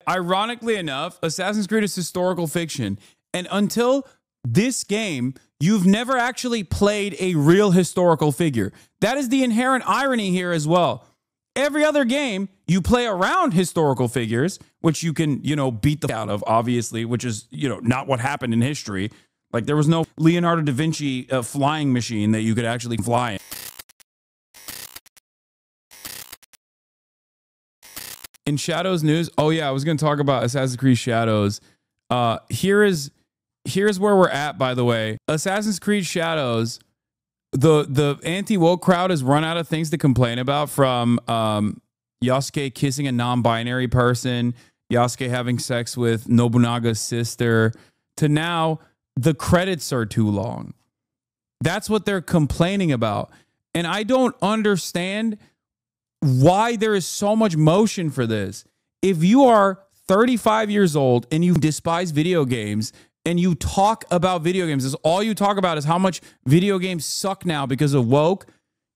Ironically enough, Assassin's Creed is historical fiction. And until this game, you've never actually played a real historical figure. That is the inherent irony here as well. Every other game, you play around historical figures, which you can, beat the out of, obviously, which is, not what happened in history. Like, there was no Leonardo da Vinci flying machine that you could actually fly in. In Shadows news, oh yeah, I was going to talk about Assassin's Creed Shadows. Here's where we're at, by the way. Assassin's Creed Shadows, the anti-woke crowd has run out of things to complain about, from Yasuke kissing a non-binary person, Yasuke having sex with Nobunaga's sister, to now the credits are too long. That's what they're complaining about. And I don't understand why there is so much motion for this. If you are 35 years old and you despise video games and you talk about video games, all you talk about is how much video games suck now because of woke,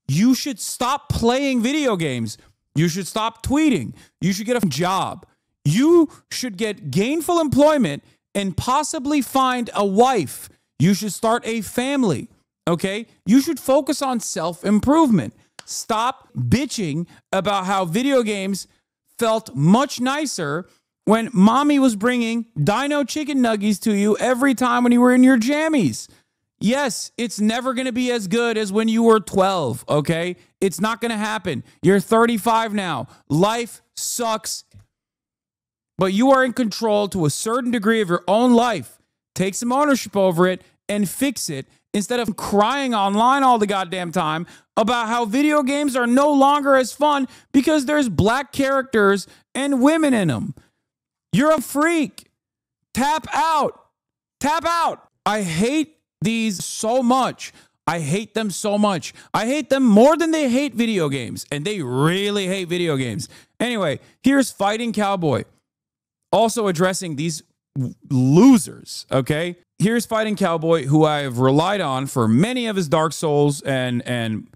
you should stop playing video games. You should stop tweeting. You should get a job. You should get gainful employment and possibly find a wife. You should start a family, okay? You should focus on self-improvement. Stop bitching about how video games felt much nicer when mommy was bringing Dino chicken nuggies to you every time when you were in your jammies. Yes, it's never going to be as good as when you were 12, okay? It's not going to happen. You're 35 now. Life sucks. But you are in control to a certain degree of your own life. Take some ownership over it and fix it, instead of crying online all the goddamn time about how video games are no longer as fun because there's black characters and women in them. You're a freak. Tap out. Tap out. I hate these so much. I hate them so much. I hate them more than they hate video games, and they really hate video games. Anyway, here's Fighting Cowboy, also addressing these losers, okay? Here's Fighting Cowboy, who I have relied on for many of his Dark Souls and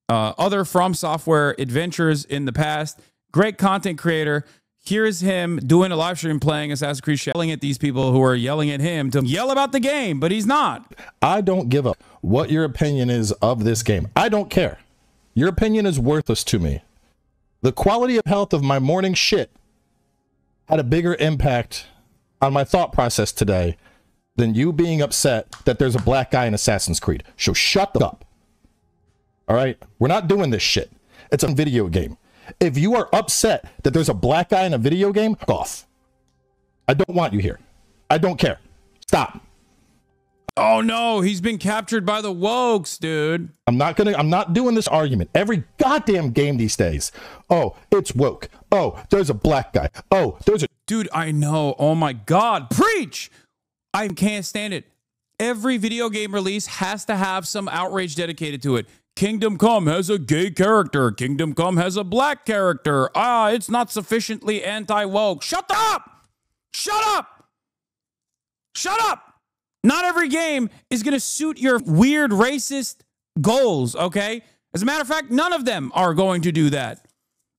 other From Software adventures in the past. Great content creator. Here's him doing a live stream playing Assassin's Creed, yelling at these people who are yelling at him to yell about the game, but he's not. I don't give a what your opinion is of this game. I don't care. Your opinion is worthless to me. The quality of health of my morning shit had a bigger impact on my thought process today than you being upset that there's a black guy in Assassin's Creed. So shut up. All right? We're not doing this shit. It's a video game. If you are upset that there's a black guy in a video game, fuck off. I don't want you here. I don't care. Stop. Oh no, he's been captured by the wokes, dude. I'm not doing this argument. Every goddamn game these days. Oh, it's woke. Oh, there's a black guy. Oh, there's a... Dude, I know. Oh my God. Preach! I can't stand it. Every video game release has to have some outrage dedicated to it. Kingdom Come has a gay character. Kingdom Come has a black character. It's not sufficiently anti-woke. Shut up! Shut up! Shut up! Not every game is going to suit your weird racist goals, okay? As a matter of fact, none of them are going to do that.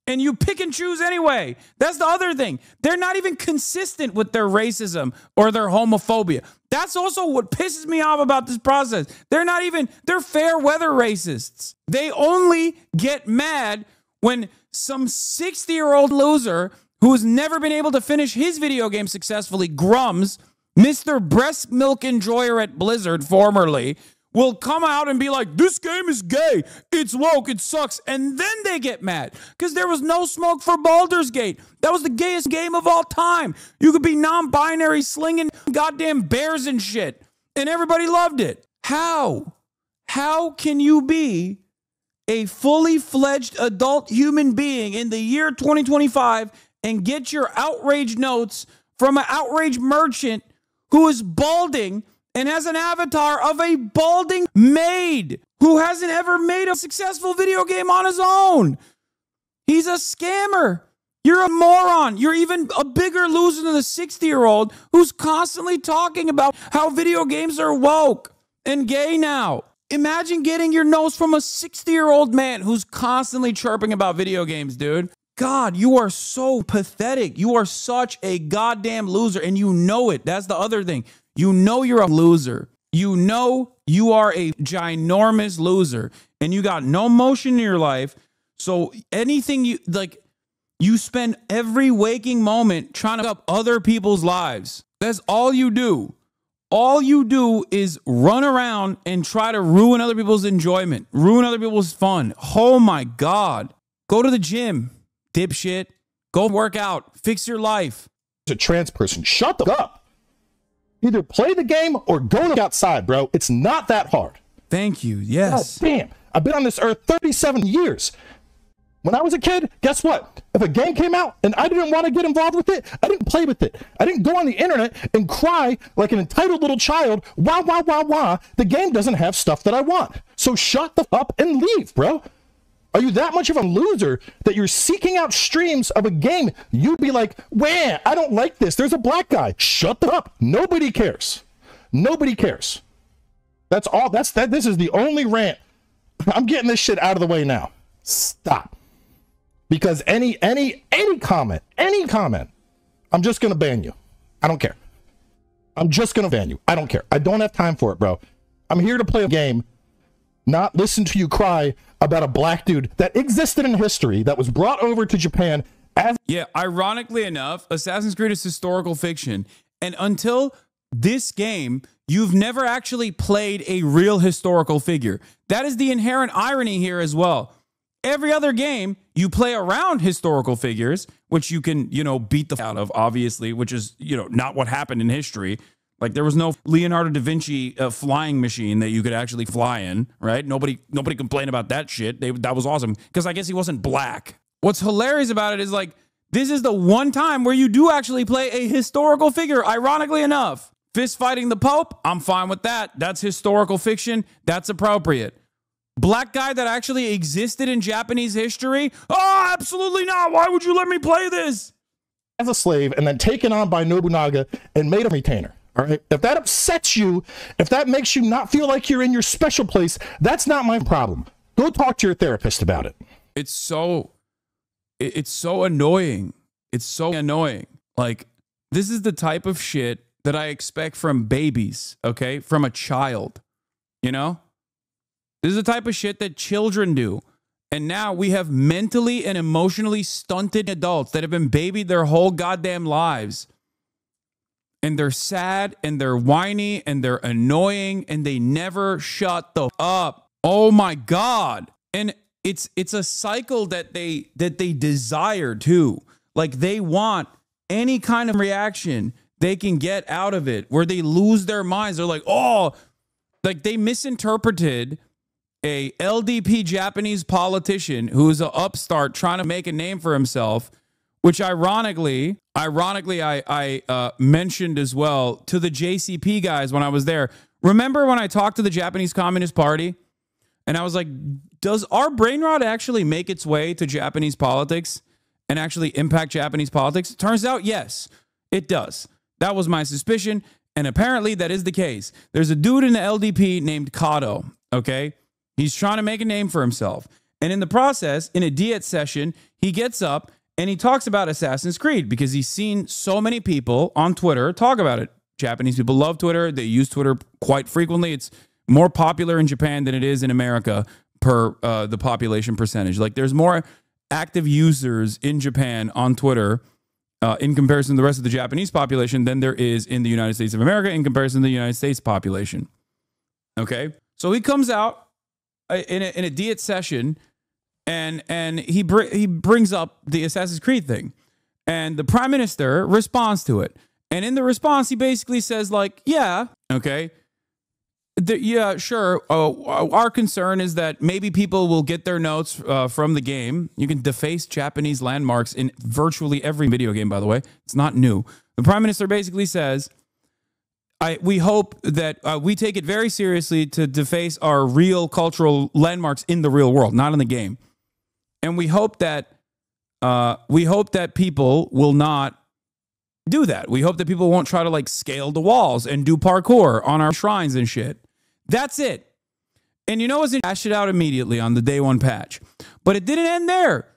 And you pick and choose anyway. That's the other thing. They're not even consistent with their racism or their homophobia. That's also what pisses me off about this process. They're fair weather racists. They only get mad when some 60-year-old loser who has never been able to finish his video game successfully, Grums, Mr. Breast Milk Enjoyer at Blizzard, formerly, will come out and be like, this game is gay, it's woke, it sucks, and then they get mad because there was no smoke for Baldur's Gate. That was the gayest game of all time. You could be non-binary slinging goddamn bears and shit, and everybody loved it. How can you be a fully fledged adult human being in the year 2025 and get your outrage notes from an outrage merchant who is balding and has an avatar of a balding maid who hasn't ever made a successful video game on his own? He's a scammer. You're a moron. You're even a bigger loser than the 60-year-old who's constantly talking about how video games are woke and gay now. Imagine getting your nose from a 60-year-old man who's constantly chirping about video games, dude. God, you are so pathetic. You are such a goddamn loser, and you know it. That's the other thing. You know you're a loser. You know you are a ginormous loser, and you got no motion in your life. So anything you like, you spend every waking moment trying to up other people's lives. That's all you do. All you do is run around and try to ruin other people's enjoyment, ruin other people's fun. Oh my God. Go to the gym, dipshit. Go work out. Fix your life. A trans person, shut the fuck up. Either play the game or go outside, bro. It's not that hard. Thank you. Yes. God damn. I've been on this earth 37 years. When I was a kid, guess what? If a game came out and I didn't want to get involved with it, I didn't play with it. I didn't go on the internet and cry like an entitled little child. Wah, wah, wah, wah. The game doesn't have stuff that I want. So shut the fuck up and leave, bro. Are you that much of a loser that you're seeking out streams of a game? You'd be like, wah, I don't like this. There's a black guy. Shut the fuck up. Nobody cares. Nobody cares. That's all. This is the only rant. I'm getting this shit out of the way now. Stop. Because any comment, I'm just going to ban you. I don't care. I'm just going to ban you. I don't care. I don't have time for it, bro. I'm here to play a game, not listen to you cry about a black dude that existed in history that was brought over to Japan as... Yeah, ironically enough, Assassin's Creed is historical fiction. And until this game, you've never actually played a real historical figure. That is the inherent irony here as well. Every other game, you play around historical figures, which you can, beat the out of, obviously, which is, not what happened in history. Like, there was no Leonardo da Vinci flying machine that you could actually fly in, right? Nobody complained about that shit. That was awesome, because I guess he wasn't black. What's hilarious about it is, like, this is the one time where you do actually play a historical figure, ironically enough. Fist fighting the Pope, I'm fine with that. That's historical fiction. That's appropriate. Black guy that actually existed in Japanese history? Oh, absolutely not. Why would you let me play this? As a slave and then taken on by Nobunaga and made a retainer. All right. If that upsets you, if that makes you not feel like you're in your special place, that's not my problem. Go talk to your therapist about it. It's so annoying. It's so annoying. Like, this is the type of shit that I expect from babies, okay? From a child, This is the type of shit that children do. And now we have mentally and emotionally stunted adults that have been babied their whole goddamn lives. And they're sad and they're whiny and they're annoying and they never shut the up. Oh my God. And it's a cycle that they desire too. Like, they want any kind of reaction they can get out of it where they lose their minds. They're like, oh, like they misinterpreted a LDP Japanese politician who's an upstart trying to make a name for himself, which ironically, I mentioned as well to the JCP guys when I was there. Remember when I talked to the Japanese Communist Party and I was like, does our brain rot actually make its way to Japanese politics and actually impact Japanese politics? Turns out, yes, it does. That was my suspicion. And apparently that is the case. There's a dude in the LDP named Kato, okay? He's trying to make a name for himself. And in the process, in a Diet session, he gets up and he talks about Assassin's Creed because he's seen so many people on Twitter talk about it. Japanese people love Twitter. They use Twitter quite frequently. It's more popular in Japan than it is in America per the population percentage. Like, there's more active users in Japan on Twitter in comparison to the rest of the Japanese population than there is in the United States of America in comparison to the United States population. Okay? So he comes out in a Diet session, and he brings up the Assassin's Creed thing, and the Prime Minister responds to it, and in the response he basically says, like, yeah, okay, yeah, sure. Our concern is that maybe people will get their notes from the game. You can deface Japanese landmarks in virtually every video game, by the way. It's not new. The Prime Minister basically says, we hope that we take it very seriously to deface our real cultural landmarks in the real world, not in the game. And we hope that people will not do that. We hope that people won't try to, like, scale the walls and do parkour on our shrines and shit. That's it. And you know what's, it hashed it out immediately on the day one patch. But it didn't end there.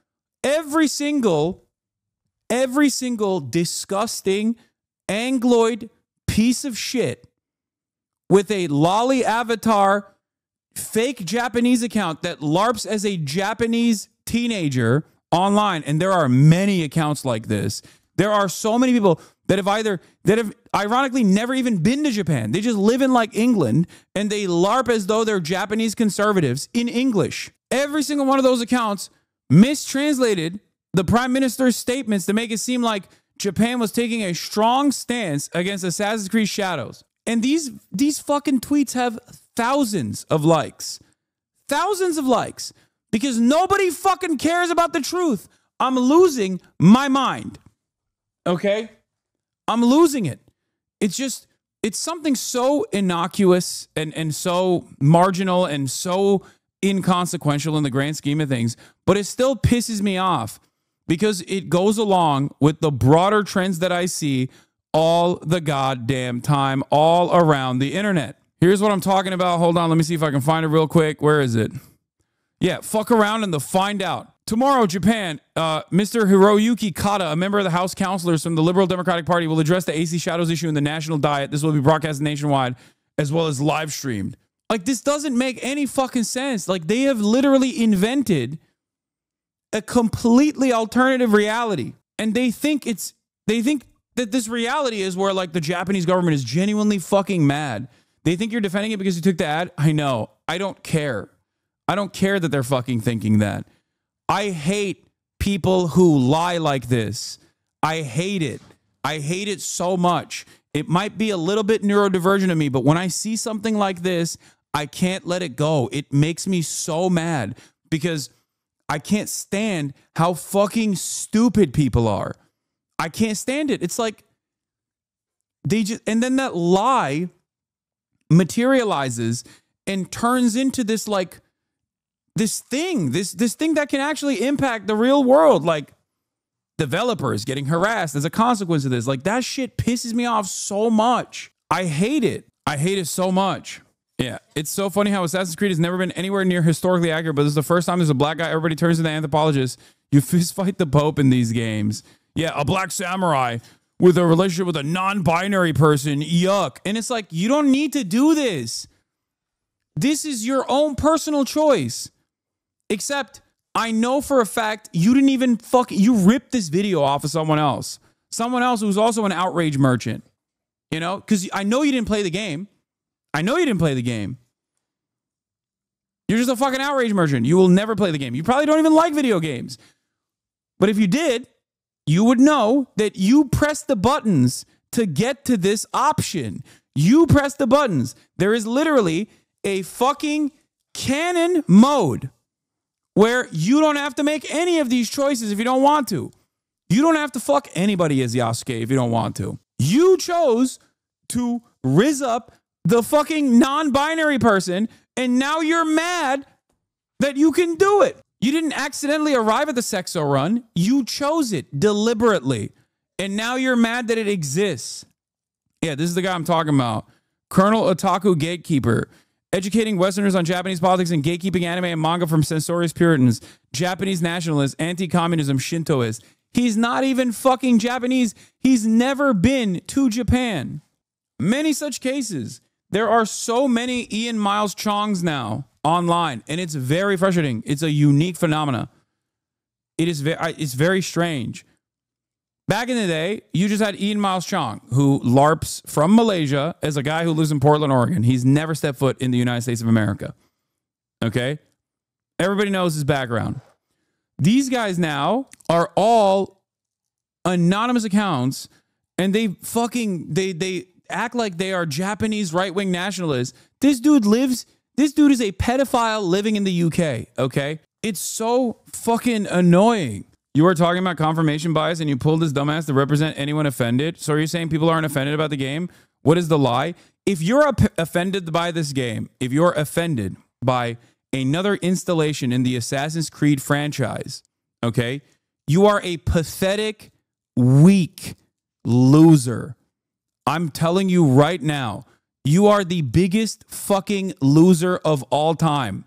every single disgusting Angloid piece of shit with a lolly avatar fake Japanese account that LARPs as a Japanese teenager online, and there are many accounts like this. There are so many people that have ironically never even been to Japan. They just live in like England, and they LARP as though they're Japanese conservatives in English. Every single one of those accounts mistranslated the prime minister's statements to make it seem like Japan was taking a strong stance against Assassin's Creed Shadows. And these fucking tweets have thousands of likes. Thousands of likes. Because nobody fucking cares about the truth. I'm losing my mind. Okay? I'm losing it. It's something so innocuous and so marginal and so inconsequential in the grand scheme of things, but it still pisses me off because it goes along with the broader trends that I see all the goddamn time, all around the internet. Here's what I'm talking about. Hold on, let me see if I can find it real quick. Where is it? Yeah, fuck around and find out. Tomorrow, Japan, Mr. Hiroyuki Kata, a member of the House Councilors from the Liberal Democratic Party, will address the AC Shadows issue in the national diet. This will be broadcast nationwide as well as live streamed. Like, this doesn't make any fucking sense. Like, they have literally invented a completely alternative reality. And they think that this reality is where, like, the Japanese government is genuinely fucking mad. They think you're defending it because you took the ad? I know. I don't care. I don't care that they're fucking thinking that. I hate people who lie like this. I hate it. I hate it so much. It might be a little bit neurodivergent of me, but when I see something like this, I can't let it go. It makes me so mad because I can't stand how fucking stupid people are. I can't stand it. It's like and then that lie materializes and turns into this like this thing that can actually impact the real world, like developers getting harassed as a consequence of this. Like, that shit pisses me off so much. I hate it. I hate it so much. Yeah, it's so funny how Assassin's Creed has never been anywhere near historically accurate, but this is the first time there's a black guy. Everybody turns to the anthropologist. You fist fight the Pope in these games. Yeah, a black samurai with a relationship with a non-binary person. Yuck. And it's like, you don't need to do this. This is your own personal choice. Except, I know for a fact you didn't even you ripped this video off of someone else. Someone else who's also an outrage merchant. You know? Because I know you didn't play the game. I know you didn't play the game. You're just a fucking outrage merchant. You will never play the game. You probably don't even like video games. But if you did, you would know that you pressed the buttons to get to this option. You press the buttons. There is literally a fucking canon mode where you don't have to make any of these choices if you don't want to. You don't have to fuck anybody as Yasuke if you don't want to. You chose to rizz up the fucking non-binary person, and now you're mad that you can do it. You didn't accidentally arrive at the sexo run. You chose it deliberately, and now you're mad that it exists. Yeah, this is the guy I'm talking about. Colonel Otaku Gatekeeper. Educating Westerners on Japanese politics and gatekeeping anime and manga from censorious Puritans, Japanese nationalists, anti-communism, Shintoists. He's not even fucking Japanese. He's never been to Japan. Many such cases. There are so many Ian Miles Chongs now online, and it's very frustrating. It's a unique phenomena. It's very strange. Back in the day, you just had Ian Miles Chong, who LARPs from Malaysia as a guy who lives in Portland, Oregon. He's never stepped foot in the United States of America. Okay? Everybody knows his background. These guys now are all anonymous accounts, and they act like they are Japanese right-wing nationalists. This dude is a pedophile living in the UK, okay? It's so fucking annoying. You were talking about confirmation bias and you pulled this dumbass to represent anyone offended. So are you saying people aren't offended about the game? What is the lie? If you're offended by this game, if you're offended by another installation in the Assassin's Creed franchise, okay, you are a pathetic, weak loser. I'm telling you right now, you are the biggest fucking loser of all time.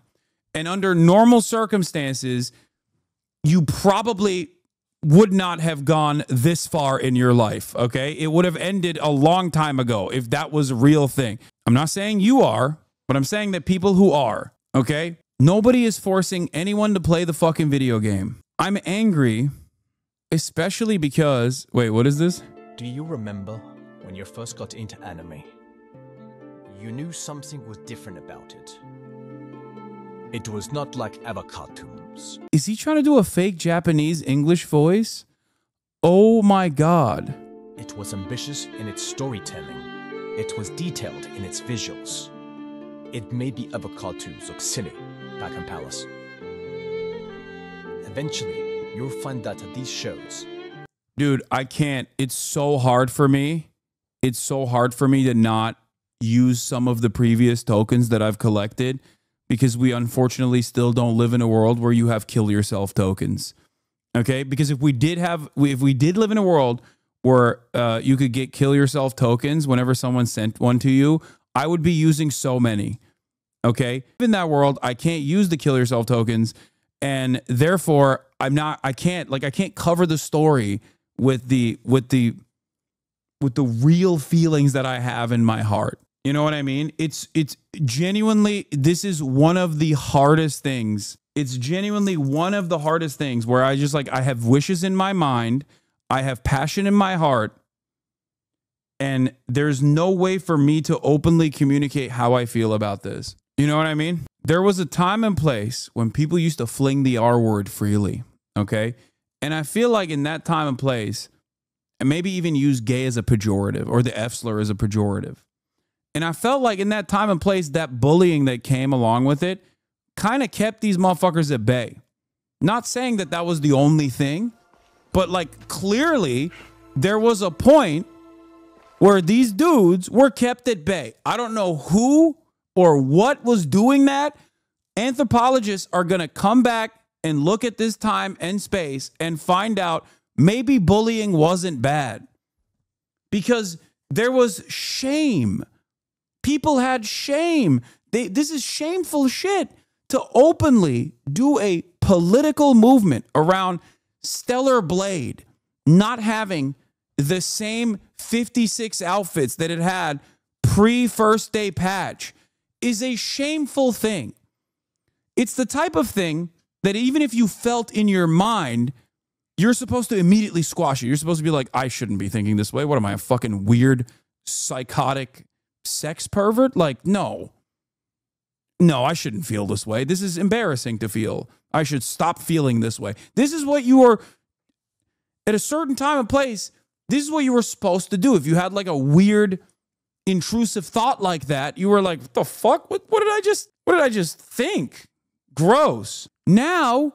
And under normal circumstances, you probably would not have gone this far in your life, okay? It would have ended a long time ago if that was a real thing. I'm not saying you are, but I'm saying that people who are, okay? Nobody is forcing anyone to play the fucking video game. I'm angry, especially because... Wait, what is this? Do you remember when you first got into anime? You knew something was different about it. It was not like other cartoons. Is he trying to do a fake Japanese English voice? Oh my God. It was ambitious in its storytelling. It was detailed in its visuals. It made the other cartoons look silly by comparison. Eventually, you'll find that these shows... Dude, I can't. It's so hard for me. It's so hard for me to not use some of the previous tokens that I've collected, because we unfortunately still don't live in a world where you have kill yourself tokens. Okay? Because if we did live in a world where you could get kill yourself tokens whenever someone sent one to you, I would be using so many. Okay? In that world, I can't use the kill yourself tokens, and therefore I can't cover the story with the real feelings that I have in my heart. You know what I mean? It's genuinely, this is one of the hardest things. It's genuinely one of the hardest things where I just I have wishes in my mind. I have passion in my heart. And there's no way for me to openly communicate how I feel about this. You know what I mean? There was a time and place when people used to fling the R word freely. Okay. And I feel like in that time and place, and maybe even use gay as a pejorative or the F slur as a pejorative. And I felt like in that time and place, that bullying that came along with it kind of kept these motherfuckers at bay. Not saying that that was the only thing, but clearly there was a point where these dudes were kept at bay. I don't know who or what was doing that. Anthropologists are going to come back and look at this time and space and find out maybe bullying wasn't bad, because there was shame. People had shame. This is shameful shit to openly do a political movement around Stellar Blade not having the same 56 outfits that it had pre-first day patch is a shameful thing. It's the type of thing that even if you felt in your mind, you're supposed to immediately squash it. You're supposed to be like, I shouldn't be thinking this way. What am I, a fucking weird, psychotic sex pervert? No, I shouldn't feel this way. This is embarrassing to feel. I should stop feeling this way. This is what you were, at a certain time and place, this is what you were supposed to do. If you had a weird, intrusive thought like that, you were like, what the fuck? What did I just think? Gross. Now,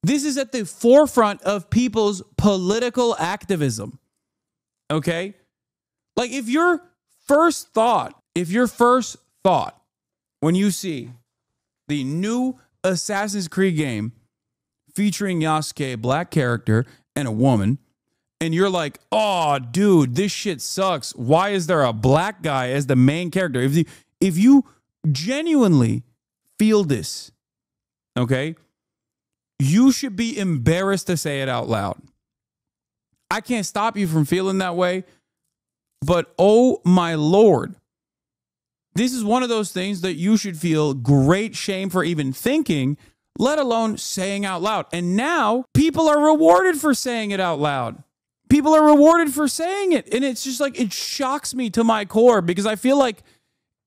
this is at the forefront of people's political activism. Okay? If your first thought when you see the new Assassin's Creed game featuring Yasuke, a black character, and a woman, and you're like, oh, dude, this shit sucks. Why is there a black guy as the main character? If you genuinely feel this, okay, you should be embarrassed to say it out loud. I can't stop you from feeling that way, but oh my Lord, this is one of those things that you should feel great shame for even thinking, let alone saying out loud. And now people are rewarded for saying it out loud. People are rewarded for saying it. And it's just it shocks me to my core, because I feel like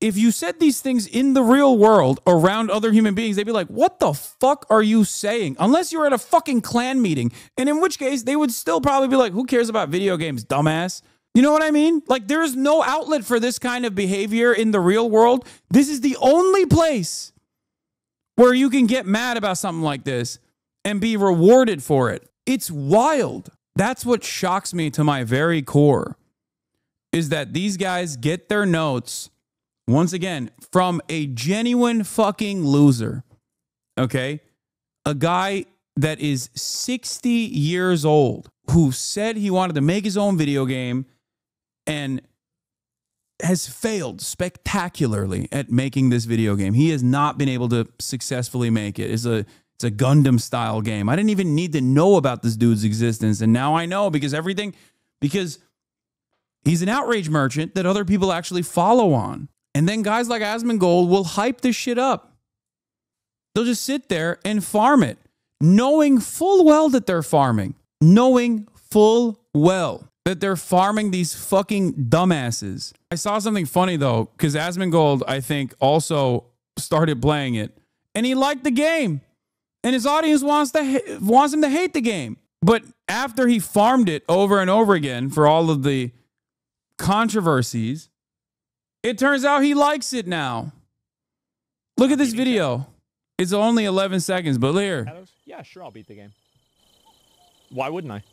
if you said these things in the real world around other human beings, they'd be like, what the fuck are you saying? Unless you're at a fucking clan meeting. And in which case, they would still probably be like, who cares about video games, dumbass? You know what I mean? There is no outlet for this kind of behavior in the real world. This is the only place where you can get mad about something like this and be rewarded for it. It's wild. That's what shocks me to my very core, is that these guys get their notes, once again, from a genuine fucking loser. Okay? A guy that is 60 years old who said he wanted to make his own video game and has failed spectacularly at making this video game. He has not been able to successfully make it. Is a It's a Gundam style game. I didn't even need to know about this dude's existence. And now I know because he's an outrage merchant that other people actually follow on. And then guys like Asmongold will hype this shit up. They'll just sit there and farm it, knowing full well that they're farming. Knowing full well that they're farming these fucking dumbasses. I saw something funny though, because Asmongold, I think, also started playing it. And he liked the game. And his audience wants him to hate the game. But after he farmed it over and over again for all of the controversies, it turns out he likes it now. Look at this video. It's only 11 seconds, but here. Yeah, sure, I'll beat the game. Why wouldn't I?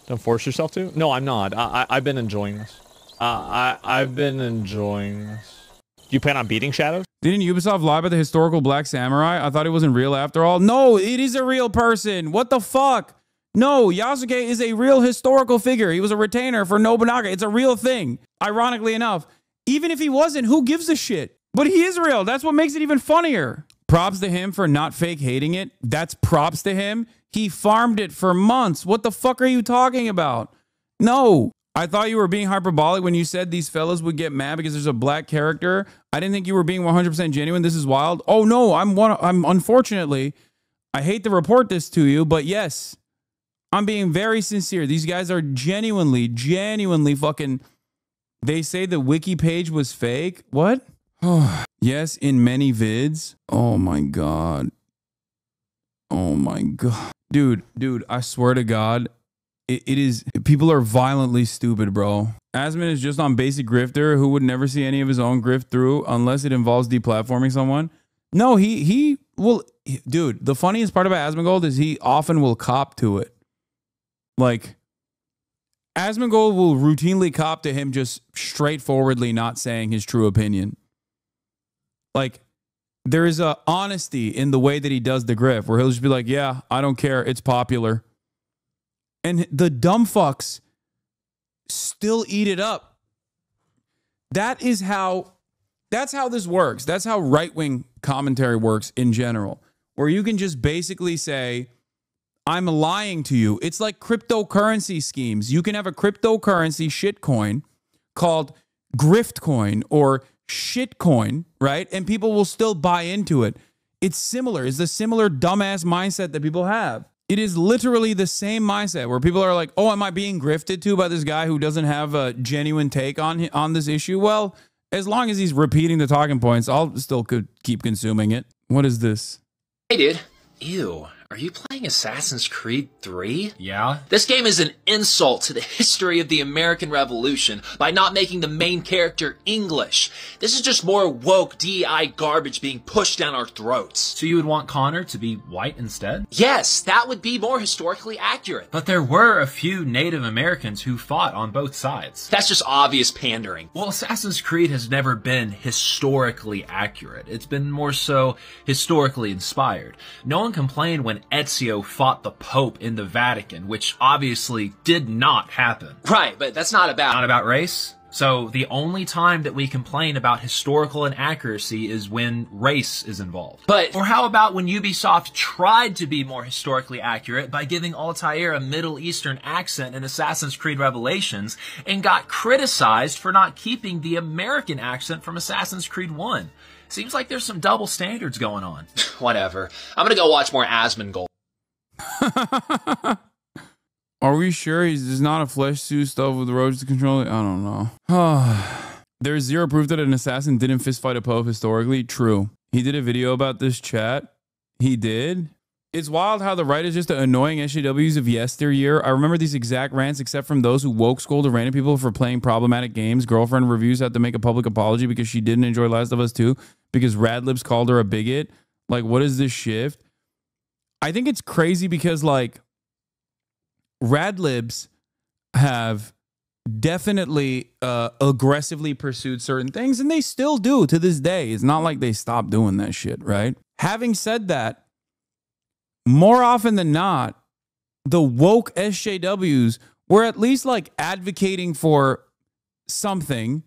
Don't force yourself to? No, I'm not. I've been enjoying this. I've been enjoying this. Do you plan on beating Shadows? Didn't Ubisoft lie about the historical black samurai? I thought it wasn't real after all. No, it is a real person. What the fuck? No, Yasuke is a real historical figure. He was a retainer for Nobunaga. It's a real thing. Ironically enough, even if he wasn't, who gives a shit? But he is real. That's what makes it even funnier. Props to him for not fake hating it. That's props to him. He farmed it for months. What the fuck are you talking about? No. I thought you were being hyperbolic when you said these fellas would get mad because there's a black character. I didn't think you were being 100% genuine. This is wild. Oh no, I'm unfortunately, I hate to report this to you, but yes, I'm being very sincere. These guys are genuinely fucking, they say the wiki page was fake. What? Yes, in many vids. Oh my God. Oh my God. Dude, I swear to God, it is, people are violently stupid, bro. Asmon is just on basic grifter who would never see any of his own grift through unless it involves deplatforming someone. No, he will, dude, the funniest part about Asmongold is he often will cop to it. Like, Asmongold will routinely cop to him just straightforwardly not saying his true opinion. Like, there is a honesty in the way that he does the grift where he'll just be like, yeah, I don't care. It's popular. And the dumb fucks still eat it up. That's how this works. That's how right-wing commentary works in general, where you can just basically say, I'm lying to you. It's like cryptocurrency schemes. You can have a cryptocurrency shitcoin called griftcoin or shitcoin, right? And people will still buy into it. It's similar. It's the similar dumbass mindset that people have. It is literally the same mindset where people are like, oh, am I being grifted to by this guy who doesn't have a genuine take on this issue? Well, as long as he's repeating the talking points, I'll still could keep consuming it. What is this? Hey, dude. Ew. Are you playing Assassin's Creed 3? Yeah? This game is an insult to the history of the American Revolution by not making the main character English. This is just more woke DEI garbage being pushed down our throats. So you would want Connor to be white instead? Yes, that would be more historically accurate. But there were a few Native Americans who fought on both sides. That's just obvious pandering. Well, Assassin's Creed has never been historically accurate. It's been more so historically inspired. No one complained when Ezio fought the Pope in the Vatican, which obviously did not happen. Right, but that's not about race. So the only time that we complain about historical inaccuracy is when race is involved. But or how about when Ubisoft tried to be more historically accurate by giving Altair a Middle Eastern accent in Assassin's Creed Revelations and got criticized for not keeping the American accent from Assassin's Creed 1? Seems like there's some double standards going on. Whatever. I'm gonna go watch more Asmongold. Are we sure he's not a flesh suit stuff with roads to control it? I don't know. There's zero proof that an assassin didn't fistfight a Pope historically. True. He did a video about this, chat. He did. It's wild how the right is just the annoying SJWs of yesteryear. I remember these exact rants, except from those who woke scolded random people for playing problematic games. Girlfriend reviews had to make a public apology because she didn't enjoy Last of Us 2 because Radlibs called her a bigot. Like, what is this shift? I think it's crazy because, like, Radlibs have definitely aggressively pursued certain things, and they still do to this day. It's not like they stopped doing that shit, right? Having said that, more often than not, the woke SJWs were at least like advocating for something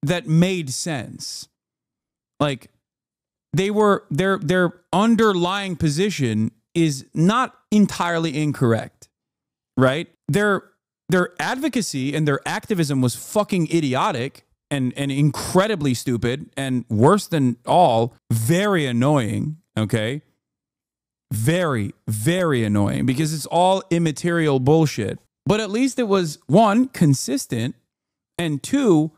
that made sense. Like, their underlying position is not entirely incorrect, right? Their advocacy and their activism was fucking idiotic and incredibly stupid, and worse than all, very annoying, okay? Very, very annoying, because it's all immaterial bullshit. But at least it was, one, consistent, and two,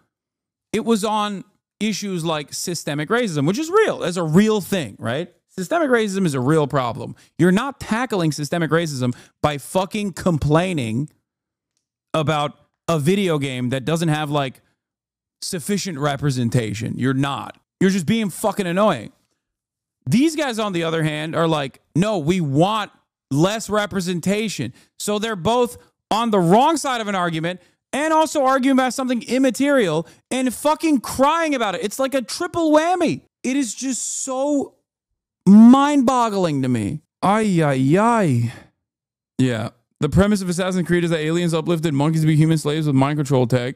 it was on issues like systemic racism, which is real. That's a real thing, right? Systemic racism is a real problem. You're not tackling systemic racism by fucking complaining about a video game that doesn't have like sufficient representation. You're not. You're just being fucking annoying. These guys, on the other hand, are like, no, we want less representation. So they're both on the wrong side of an argument and also arguing about something immaterial and fucking crying about it. It's like a triple whammy. It is just so mind-boggling to me. Ay, ay, ay. Yeah. The premise of Assassin's Creed is that aliens uplifted monkeys to be human slaves with mind control tech.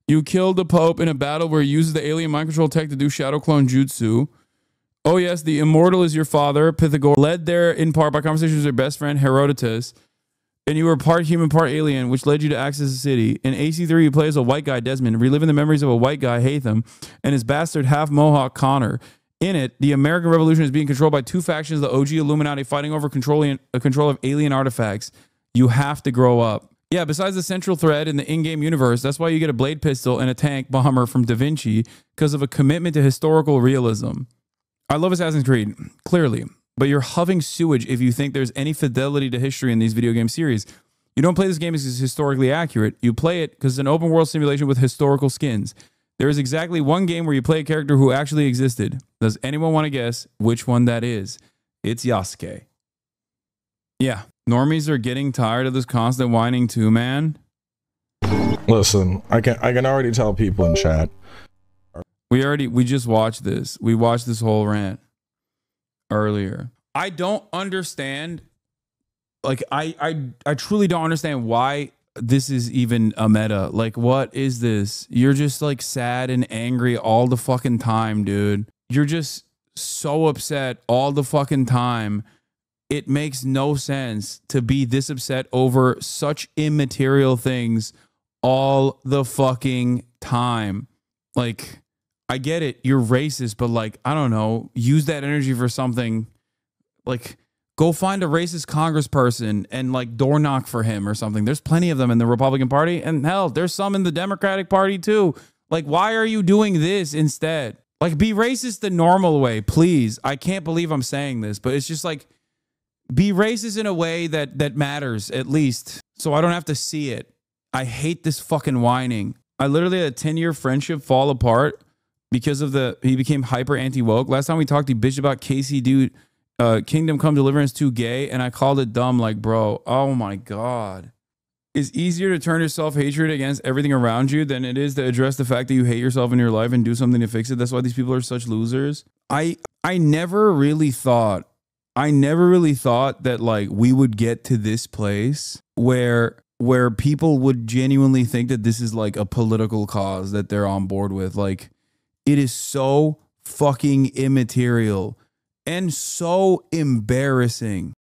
You killed the Pope in a battle where he uses the alien mind control tech to do shadow clone jutsu. Oh yes, the immortal is your father, Pythagoras, led there in part by conversations with your best friend, Herodotus. And you were part human, part alien, which led you to access the city. In AC3, you play as a white guy, Desmond, reliving the memories of a white guy, Hatham, and his bastard half-Mohawk, Connor. In it, the American Revolution is being controlled by two factions, the OG Illuminati fighting over control of alien artifacts. You have to grow up. Yeah, besides the central thread in the in-game universe, that's why you get a blade pistol and a tank bomber from Da Vinci, because of a commitment to historical realism. I love Assassin's Creed, clearly, but you're huffing sewage if you think there's any fidelity to history in these video game series. You don't play this game because it's historically accurate. You play it because it's an open world simulation with historical skins. There is exactly one game where you play a character who actually existed. Does anyone want to guess which one that is? It's Yasuke. Yeah, normies are getting tired of this constant whining too, man. Listen, I can already tell people in chat. We just watched this. We watched this whole rant earlier. I don't understand. Like, I truly don't understand why this is even a meta. Like, what is this? You're just like sad and angry all the fucking time, dude. You're just so upset all the fucking time. It makes no sense to be this upset over such immaterial things all the fucking time. Like, I get it, you're racist, but like, I don't know, use that energy for something. Like, go find a racist congressperson and like door knock for him or something. There's plenty of them in the Republican Party, and hell, there's some in the Democratic Party too. Like, why are you doing this instead? Like, be racist the normal way, please. I can't believe I'm saying this, but it's just like, be racist in a way that matters, at least, so I don't have to see it. I hate this fucking whining. I literally had a 10-year friendship fall apart because of he became hyper anti-woke. Last time we talked, he bitched about Casey Dude, Kingdom Come Deliverance 2 gay, and I called it dumb. Like, bro, oh my God. It's easier to turn your self-hatred against everything around you than it is to address the fact that you hate yourself in your life and do something to fix it. That's why these people are such losers. I never really thought that like we would get to this place where people would genuinely think that this is like a political cause that they're on board with. Like, it is so fucking immaterial and so embarrassing.